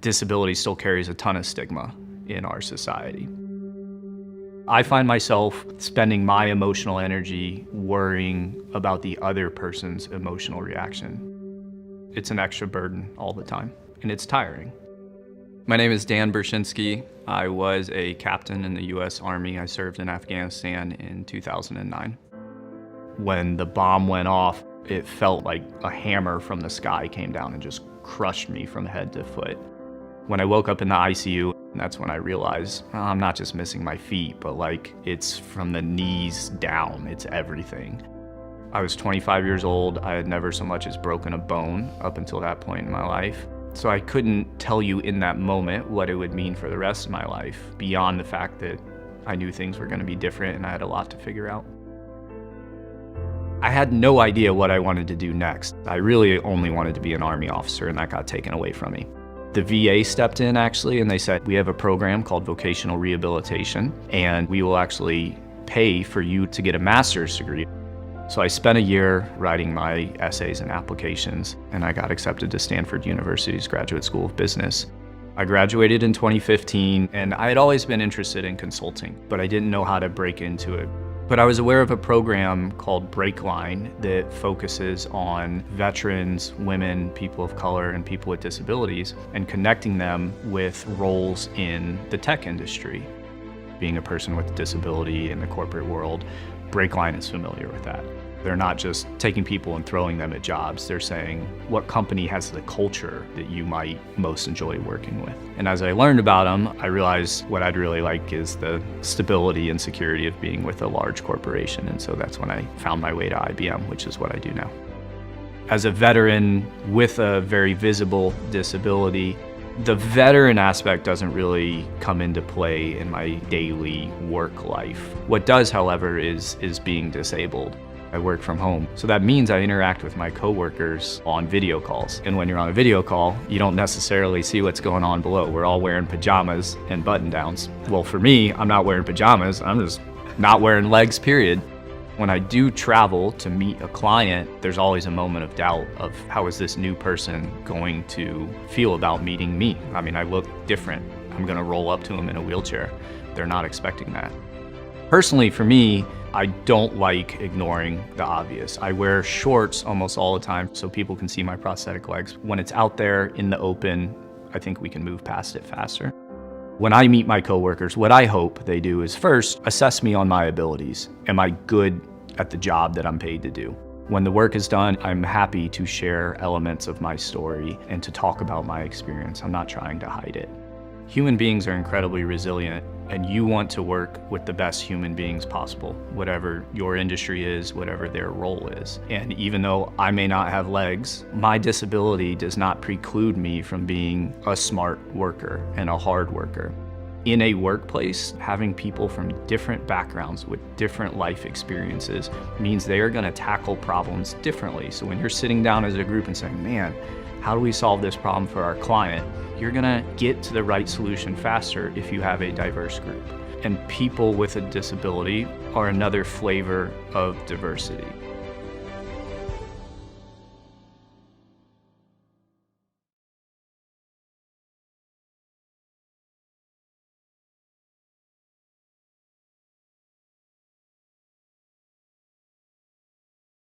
disability still carries a ton of stigma in our society. I find myself spending my emotional energy worrying about the other person's emotional reaction. It's an extra burden all the time, and it's tiring. My name is Dan Bershinsky. I was a captain in the U.S. Army. I served in Afghanistan in 2009. When the bomb went off, it felt like a hammer from the sky came down and just crushed me from head to foot. When I woke up in the ICU, that's when I realized I'm not just missing my feet, but like it's from the knees down, it's everything. I was 25 years old. I had never so much as broken a bone up until that point in my life. So I couldn't tell you in that moment what it would mean for the rest of my life, beyond the fact that I knew things were gonna be different and I had a lot to figure out. I had no idea what I wanted to do next. I really only wanted to be an Army officer, and that got taken away from me. The VA stepped in actually, and they said, we have a program called vocational rehabilitation, and we will actually pay for you to get a master's degree. So I spent a year writing my essays and applications, and I got accepted to Stanford University's Graduate School of Business. I graduated in 2015, and I had always been interested in consulting, but I didn't know how to break into it. But I was aware of a program called Breakline that focuses on veterans, women, people of color, and people with disabilities, and connecting them with roles in the tech industry. Being a person with a disability in the corporate world, Breakline is familiar with that. They're not just taking people and throwing them at jobs. They're saying, what company has the culture that you might most enjoy working with? And as I learned about them, I realized what I'd really like is the stability and security of being with a large corporation. And so that's when I found my way to IBM, which is what I do now. As a veteran with a very visible disability, the veteran aspect doesn't really come into play in my daily work life. What does, however, is being disabled. I work from home. So that means I interact with my coworkers on video calls. And when you're on a video call, you don't necessarily see what's going on below. We're all wearing pajamas and button downs. Well, for me, I'm not wearing pajamas. I'm just not wearing legs, period. When I do travel to meet a client, there's always a moment of doubt of how is this new person going to feel about meeting me? I mean, I look different. I'm gonna roll up to them in a wheelchair. They're not expecting that. Personally, for me, I don't like ignoring the obvious. I wear shorts almost all the time so people can see my prosthetic legs. When it's out there in the open, I think we can move past it faster. When I meet my coworkers, what I hope they do is first assess me on my abilities. Am I good at the job that I'm paid to do? When the work is done, I'm happy to share elements of my story and to talk about my experience. I'm not trying to hide it. Human beings are incredibly resilient, and you want to work with the best human beings possible, whatever your industry is, whatever their role is. And even though I may not have legs, my disability does not preclude me from being a smart worker and a hard worker. In a workplace, having people from different backgrounds with different life experiences means they are going to tackle problems differently. So when you're sitting down as a group and saying, man, how do we solve this problem for our client? You're gonna get to the right solution faster if you have a diverse group. And people with a disability are another flavor of diversity.